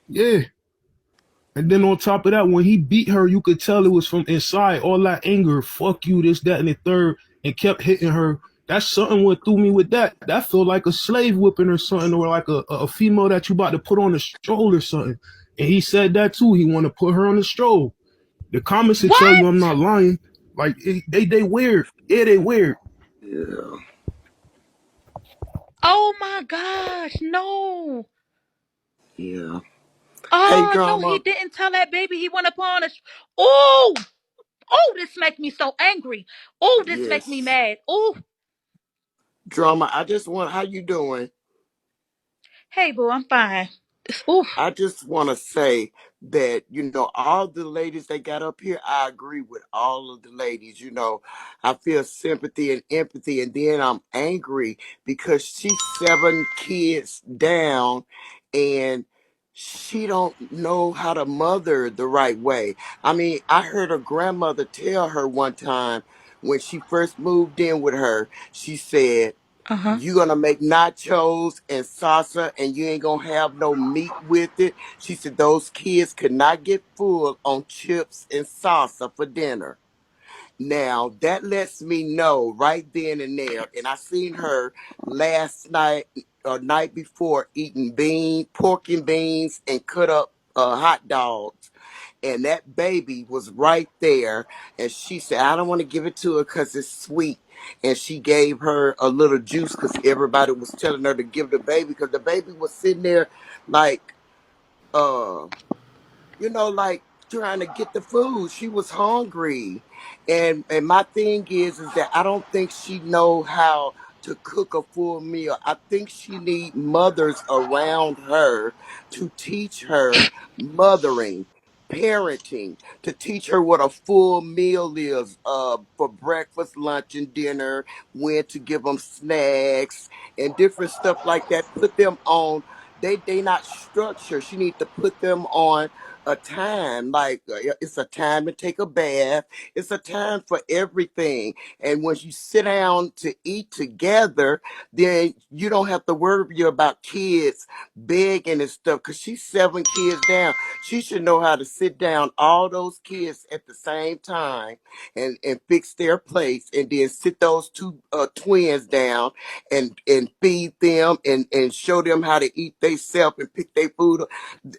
Yeah. And then on top of that, when he beat her, you could tell it was from inside. All that anger, fuck you, this, that, and the third, and kept hitting her. That's something what threw me with that. That felt like a slave whipping or something, or like a female that you about to put on a stroll or something. And he said that too. He want to put her on the stroll. The comments will tell you I'm What? not lying. Like they weird. Yeah, they weird. Yeah. Oh my gosh, no. Yeah. Hey, Oh no, he drama. didn't tell that baby he went upon a. Oh, oh, this make me so angry. Oh, this make me Yes. mad. Oh, Drama. I just want. How you doing? hey boo, I'm fine. Oh, I just want to say that, all the ladies that got up here, I agree with all of the ladies. I feel sympathy and empathy, and then I'm angry because she's 7 kids down and she don't know how to mother the right way. I mean, I heard her grandmother tell her one time when she first moved in with her, she said, uh huh. you gonna make nachos and salsa and you ain't gonna have no meat with it. She said those kids could not get full on chips and salsa for dinner. Now that lets me know right then and there. And I seen her last night or night before eating pork and beans and cut up hot dogs, and that baby was right there, and she said I don't want to give it to her because it's sweet, and she gave her a little juice because everybody was telling her to give the baby because the baby was sitting there like uh like trying to get the food. She was hungry. And my thing is that I don't think she know how to cook a full meal. I think she need mothers around her to teach her mothering, parenting, to teach her what a full meal is, for breakfast, lunch, and dinner, when to give them snacks and different stuff like that. Put them on, they not structured. She need to put them on a time, like it's a time to take a bath, it's a time for everything. And when you sit down to eat together, then you don't have to worry about kids begging and stuff because she's 7 kids down. She should know how to sit down all those kids at the same time and fix their plates, and then sit those two twins down and feed them and show them how to eat they self and pick their food,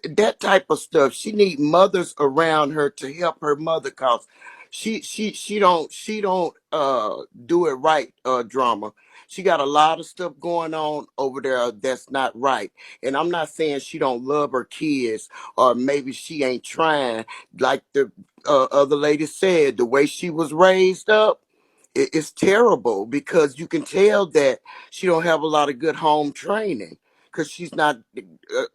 that type of stuff. She need mothers around her to help her mother, cause she don't do it right. Drama. She got a lot of stuff going on over there that's not right. And I'm not saying she don't love her kids, or maybe she ain't trying. Like the other lady said, the way she was raised up, it's terrible because you can tell that she don't have a lot of good home training because she's not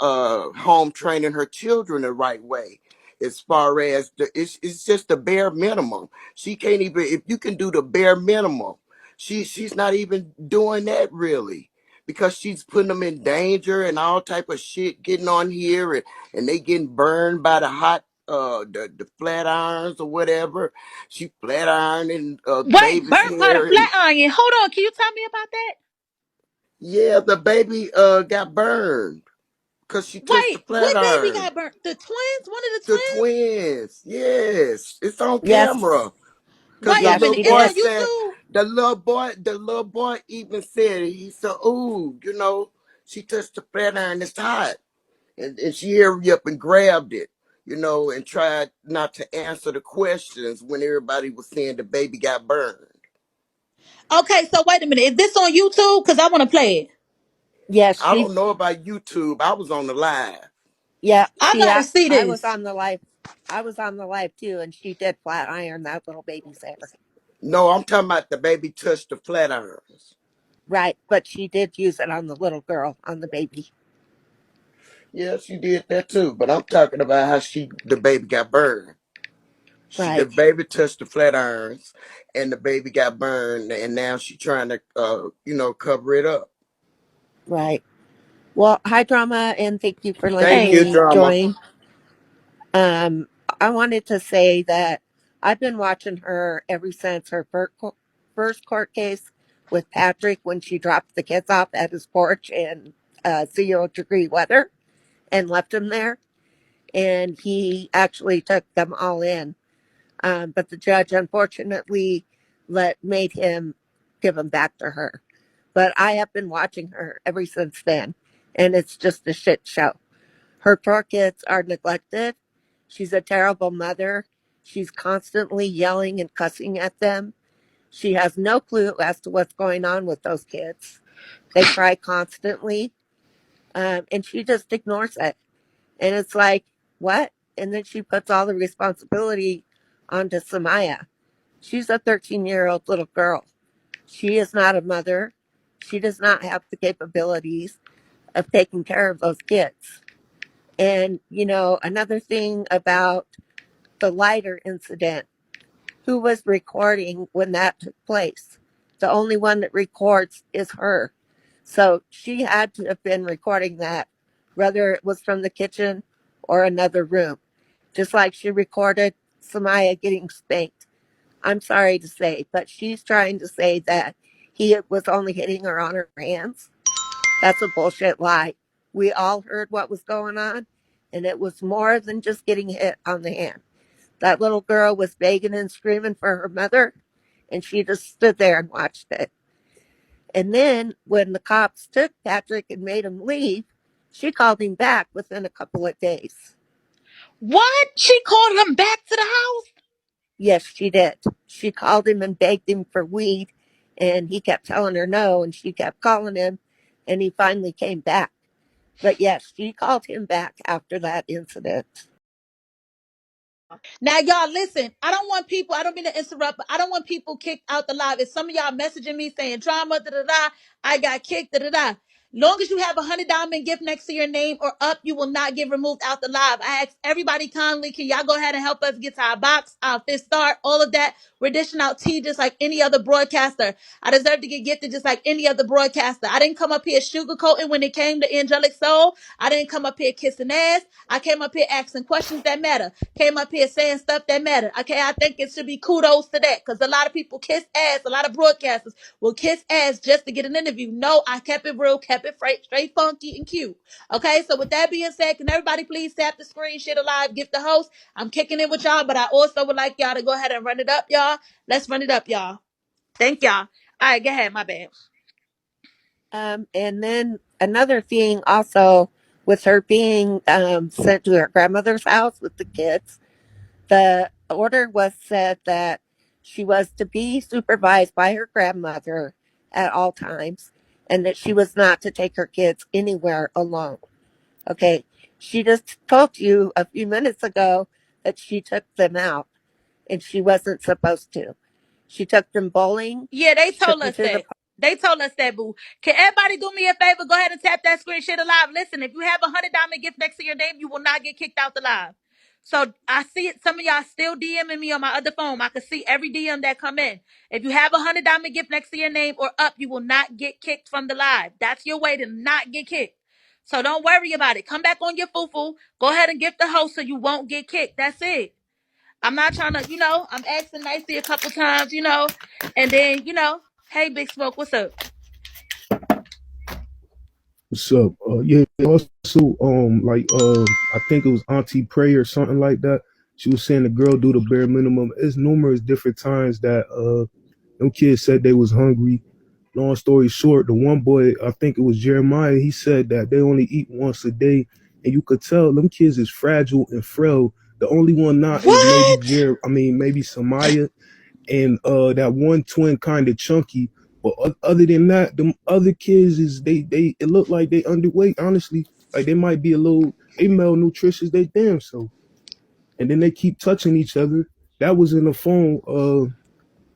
home training her children the right way. As far as it's just the bare minimum. She can't even, if you can do the bare minimum, she's not even doing that really, because she's putting them in danger and all type of shit getting on here, and they getting burned by the hot the flat irons or whatever. She flat ironing Wait, baby's burnt by the hair, and flat iron. Hold on, can you tell me about that? yeah, the baby got burned because she touched the Wait, flat what baby iron. got burnt? The twins? One of the The twins? twins, yes, it's on Yes. camera. Cause Wait the a Yeah, little minute, she it's boy did. on said, YouTube. the little boy even said it. He said, "Ooh, she touched the flat iron. It's hot," and she hurried up and grabbed it, and tried not to answer the questions when everybody was saying the baby got burned. Okay, so wait a minute, is this on YouTube? Cause I want to play it. Yes, I she. don't know about YouTube. I was on the live. Yeah, I she. gotta see I was this. on the live. I was on the live too, and she did flat iron that little baby's hair. No, I'm talking about the baby touched the flat irons. Right, but she did use it on the little girl, on the baby. Yeah, she did that too. But I'm talking about how the baby got burned. The Right, baby touched the flat irons, and the baby got burned, and now she trying to, cover it up. right. Well, hi, drama, and thank you for letting Thank you, Hey. me drama. join. Um, I wanted to say that I've been watching her ever since her first court case with Patrick when she dropped the kids off at his porch in 0 degree weather. and left them there. And he actually took them all in. But the judge, unfortunately, made him give them back to her. But I have been watching her ever since then, and it's just a shit show. Her poor kids are neglected. She's a terrible mother. She's constantly yelling and cussing at them. She has no clue as to what's going on with those kids. They cry constantly, and she just ignores it. And it's like, what? And then she puts all the responsibility onto Samaya. She's a 13-year-old little girl. She is not a mother. She does not have the capabilities of taking care of those kids. And, another thing about the lighter incident, who was recording when that took place? The only one that records is her. So she had to have been recording that, whether it was from the kitchen or another room. Just like she recorded Samaya getting spanked. I'm sorry to say, but she's trying to say that he was only hitting her on her hands. That's a bullshit lie. We all heard what was going on, and it was more than just getting hit on the hand. That little girl was begging and screaming for her mother, and she just stood there and watched it. And then when the cops took Patrick and made him leave, she called him back within a couple of days. What? She called him back to the house? Yes, she did. She called him and begged him for weed, and he kept telling her no, and she kept calling him, and he finally came back. But yes, she called him back after that incident. Now, y'all, listen. I don't mean to interrupt, but I don't want people kicked out the live. If some of y'all messaging me saying drama, da da da, I got kicked, da da da. Long as you have $100 gift next to your name or up, you will not get removed out the live. I ask everybody kindly, can y'all go ahead and help us get to our box, our fifth star, all of that. We're dishing out tea just like any other broadcaster. I deserve to get gifted just like any other broadcaster. I didn't come up here sugarcoating when it came to Angelic Soul. I didn't come up here kissing ass. I came up here asking questions that matter. Came up here saying stuff that matter. Okay, I think it should be kudos to that because a lot of people kiss ass. A lot of broadcasters will kiss ass just to get an interview. No, I kept it real, kept it straight funky and cute. Okay, so with that being said, can everybody please tap the screen, share the live, gift the host? I'm kicking it with y'all, but I also would like y'all to go ahead and run it up, y'all. Let's run it up, y'all. Thank y'all. All right, go ahead. My bad. And then another thing also with her being sent to her grandmother's house with the kids, the order was said that she was to be supervised by her grandmother at all times and that she was not to take her kids anywhere alone. Okay. She just told you a few minutes ago that she took them out and she wasn't supposed to. She took them bowling. Yeah, they She took told them us to the that. They told us that, boo. Can everybody do me a favor? Go ahead and tap that screen, share the live. Listen, if you have $100 gift next to your name, you will not get kicked out the live. So I see it. Some of y'all still DMing me on my other phone. I can see every DM that come in. If you have $100 gift next to your name or up, you will not get kicked from the live. That's your way to not get kicked. So don't worry about it. Come back on your foo-foo. Go ahead and gift the host so you won't get kicked. That's it. I'm not trying to, I'm asking nicely a couple times, and then, hey, Big Smoke, what's up? What's up? Yeah, also, I think it was Auntie Prey or something like that. She was saying the girl do the bare minimum. It's numerous different times that them kids said they was hungry. Long story short, the one boy, I think it was Jeremiah, he said that they only eat once a day, and you could tell them kids is fragile and frail. The only one not is maybe What? maybe Samaya, and that one twin kind of chunky. But other than that, them other kids is they it look like they underweight. Honestly, like they might be a little they malnutritious. They damn so. And then they keep touching each other. That was in the phone.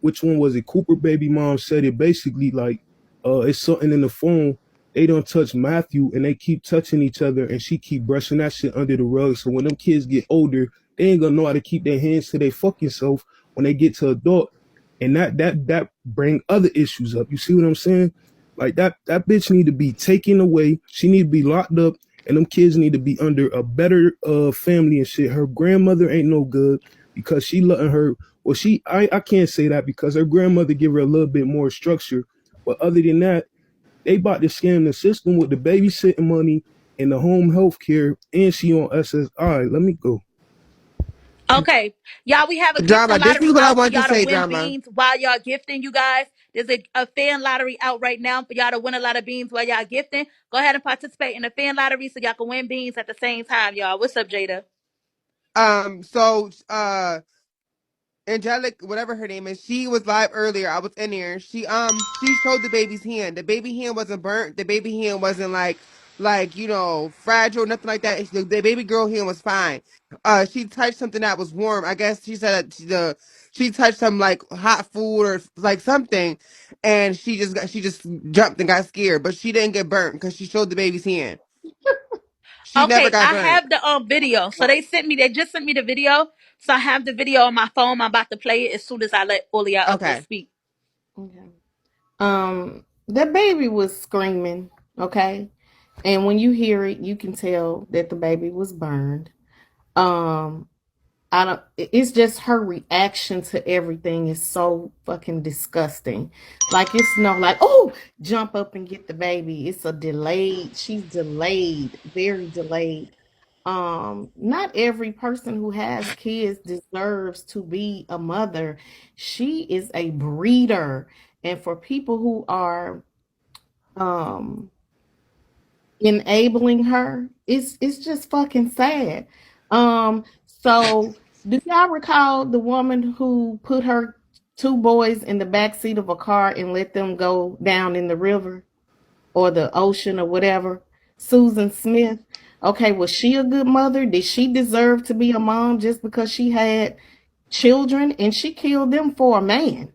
Which one was it? Cooper baby mom said it basically like it's something in the phone. They don't touch Matthew and they keep touching each other and she keep brushing that shit under the rug. So when them kids get older, they ain't gonna know how to keep their hands to their fucking self when they get to adult. And that bring other issues up. You see what I'm saying? Like that bitch need to be taken away. She need to be locked up and them kids need to be under a better family and shit. Her grandmother ain't no good because she letting her well, I can't say that because her grandmother give her a little bit more structure. But other than that, they about to scam the system with the babysitting money in the home health care, and she on SSI. Let me go. Okay, y'all, we have a gifting Drama. This is lottery what I out for want to y'all to say, win Drama. beans while y'all gifting, you guys. There's a fan lottery out right now for y'all to win a lot of beans while y'all gifting. Go ahead and participate in the fan lottery so y'all can win beans at the same time, y'all. What's up, Jada? So Angelic, whatever her name is, she was live earlier. I was in there. She showed the baby's hand. The baby hand wasn't burnt. The baby hand wasn't like fragile, nothing like that. The baby girl hand was fine. She touched something that was warm. I guess she said that she touched some like hot food or like something, and she just jumped and got scared. But she didn't get burnt because she showed the baby's hand. She never Okay, got I burnt. have the video. So they just sent me the video. So I have the video on my phone. I'm about to play it as soon as I let all of y'all up here Okay. speak. Okay. The baby was screaming, okay? And when you hear it, you can tell that the baby was burned. Um, I don't it's just her reaction to everything is so fucking disgusting. Like it's no like, oh, jump up and get the baby. It's a delayed, she's delayed, very delayed. Not every person who has kids deserves to be a mother. She is a breeder. And for people who are um enabling her, it's just fucking sad. So do y'all recall the woman who put her two boys in the back seat of a car and let them go down in the river or the ocean or whatever? Susan Smith. Okay, was she a good mother? Did she deserve to be a mom just because she had children and she killed them for a man?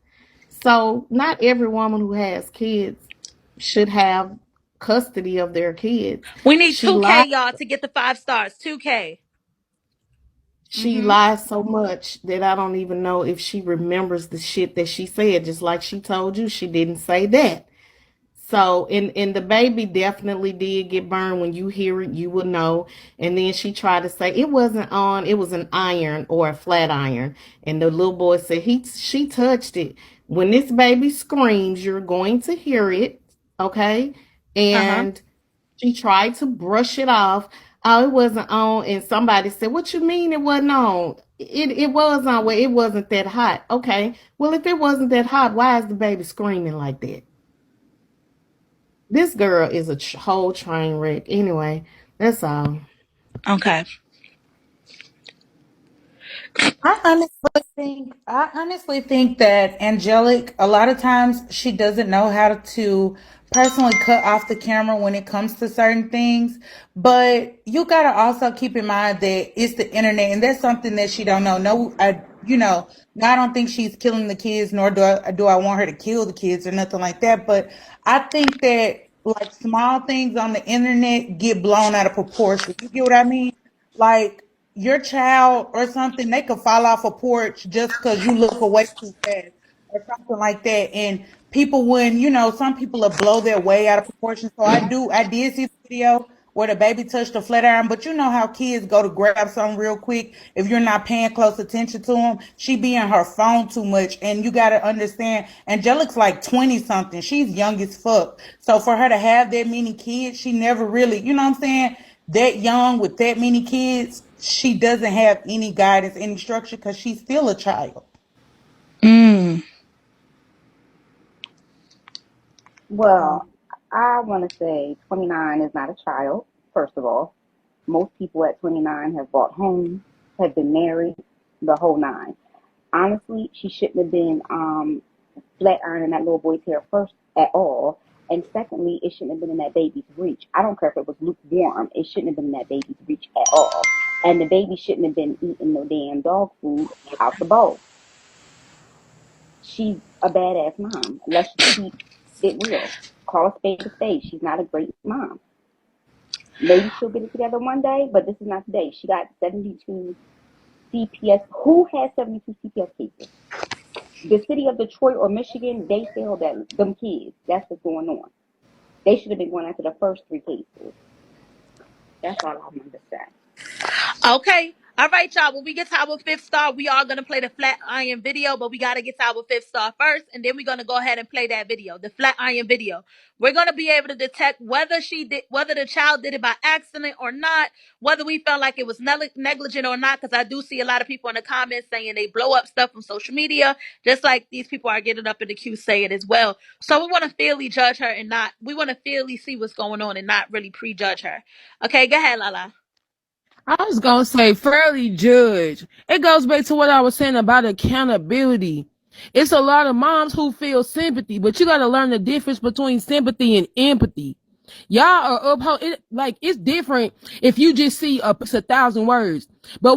So not every woman who has kids should have custody of their kids. We need She 2K, lied. y'all, to get the 5 stars. 2K. She lies so much that I don't even know if she remembers the shit that she said. Just like she told you, she didn't say that. So, and the baby definitely did get burned. When you hear it, you will know. And then she tried to say it wasn't on, it was an iron or a flat iron. And the little boy said she touched it. When this baby screams, you're going to hear it, okay? Uh-huh. And she tried to brush it off. Oh, it wasn't on. And somebody said, "What you mean it wasn't on? It was on. Well, it wasn't that hot." Okay. Well, if it wasn't that hot, why is the baby screaming like that? This girl is a whole train wreck. Anyway, that's all. Okay. I honestly think that Angelic, a lot of times she doesn't know how to personally cut off the camera when it comes to certain things. But you gotta also keep in mind that it's the internet, and that's something that she don't know. No, no, I don't think she's killing the kids, nor do I want her to kill the kids or nothing like that. But I think that like small things on the internet get blown out of proportion. You get what I mean? Like your child or something, they could fall off a porch just because you look away too fast or something like that. And people, when some people will blow their way out of proportion. So I did see the video where the baby touched the flat iron, but you know how kids go to grab something real quick. If you're not paying close attention to them, she be in her phone too much. And you got to understand, Angelic's like 20 something. She's young as fuck. So for her to have that many kids, she never really, you know what I'm saying? That young with that many kids, she doesn't have any guidance, any structure because she's still a child. Mm. Well, I want to say 29 is not a child, first of all. Most people at 29 have bought homes, have been married, the whole nine. Honestly, she shouldn't have been flat ironing that little boy's hair first at all. And secondly, it shouldn't have been in that baby's reach. I don't care if it was lukewarm. It shouldn't have been in that baby's reach at all. And the baby shouldn't have been eating no damn dog food out the bowl. She's a badass mom. Let's just keep it real. Call a spade a spade. She's not a great mom. Maybe she'll get it together one day, but this is not today. She got 72 CPS. Who has 72 CPS cases? The city of Detroit or Michigan, they failed them kids. That's what's going on. They should have been going after the first three cases. That's all I wanted to say. Okay. All right, y'all. When we get to our fifth star, we are gonna play the flat iron video, but we gotta get to our fifth star first, and then we're gonna go ahead and play that video, the flat iron video. We're gonna be able to detect whether whether the child did it by accident or not, whether we felt like it was negligent or not. Because I do see a lot of people in the comments saying they blow up stuff on social media, just like these people are getting up in the queue saying as well. So we want to fairly judge her and not. We want to fairly see what's going on and not really prejudge her. Okay, go ahead, Lala. I was gonna say fairly judge. It goes back to what I was saying about accountability. It's a lot of moms who feel sympathy, but you gotta learn the difference between sympathy and empathy. Y'all are uphold it like it's different if you just see a 1,000 words. But